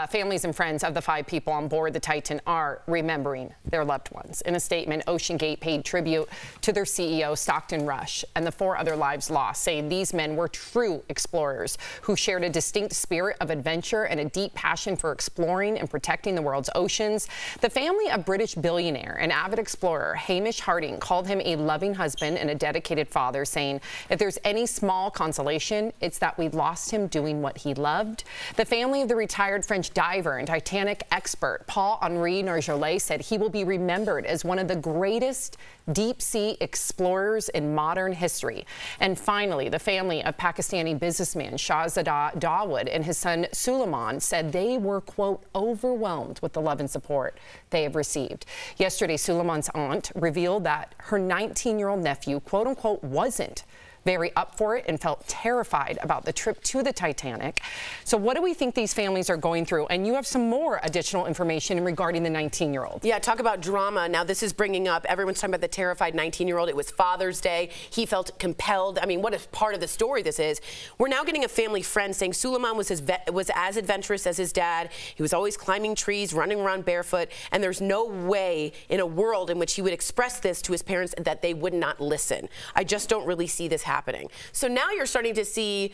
Families and friends of the 5 people on board the Titan are remembering their loved ones. In a statement, OceanGate paid tribute to their CEO, Stockton Rush, and the 4 other lives lost, saying these men were true explorers who shared a distinct spirit of adventure and a deep passion for exploring and protecting the world's oceans. The family of British billionaire and avid explorer Hamish Harding called him a loving husband and a dedicated father, saying, if there's any small consolation, it's that we lost him doing what he loved. The family of the retired French diver and Titanic expert Paul-Henri Nargeolet said he will be remembered as one of the greatest deep-sea explorers in modern history. And finally, the family of Pakistani businessman Azmeh Dawood and his son Suleman said they were, quote, overwhelmed with the love and support they have received. Yesterday, Suleman's aunt revealed that her 19-year-old nephew, quote unquote, wasn't very up for it and felt terrified about the trip to the Titanic. So what do we think these families are going through? And you have some more additional information regarding the 19-year-old. Yeah, talk about drama. Now this is bringing up, everyone's talking about the terrified 19-year-old. It was Father's Day. He felt compelled. I mean, what a part of the story this is. We're now getting a family friend saying Suleman was as adventurous as his dad. He was always climbing trees, running around barefoot, and there's no way in a world in which he would express this to his parents that they would not listen. I just don't really see this happening. So now you're starting to see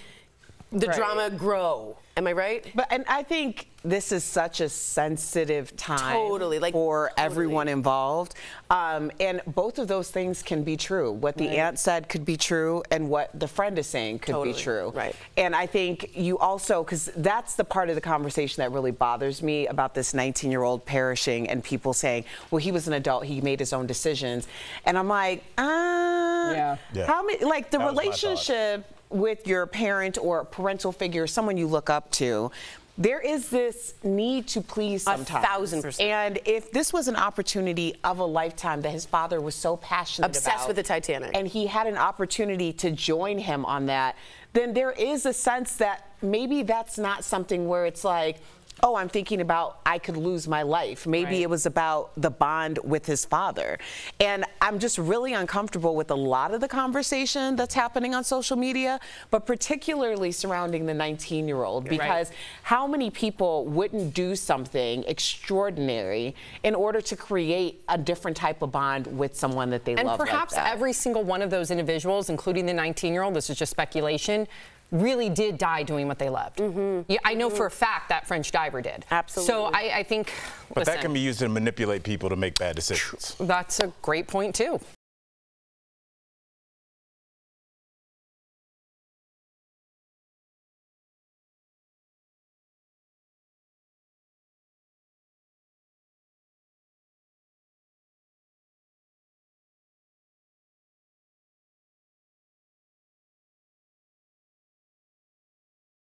the drama grow. Am I right? And I think this is such a sensitive time for everyone involved. And both of those things can be true. What the aunt said could be true, and what the friend is saying could be true. Right. And I think you also, because that's the part of the conversation that really bothers me about this 19-year-old perishing and people saying, well, he was an adult, he made his own decisions. And I'm like, how many, like the relationship with your parent or parental figure, someone you look up to, there is this need to please sometimes. 1000%. And if this was an opportunity of a lifetime that his father was so passionate about, obsessed with the Titanic, and he had an opportunity to join him on that, then there is a sense that maybe that's not something where it's like, oh, I'm thinking about I could lose my life. Maybe it was about the bond with his father. And I'm just really uncomfortable with a lot of the conversation that's happening on social media, but particularly surrounding the 19-year-old, because how many people wouldn't do something extraordinary in order to create a different type of bond with someone that they love like that? And perhaps every single one of those individuals, including the 19-year-old, this is just speculation, really did die doing what they loved. Yeah, I know for a fact that French diver did. Absolutely. So I think, but that can be used to manipulate people to make bad decisions. That's a great point too.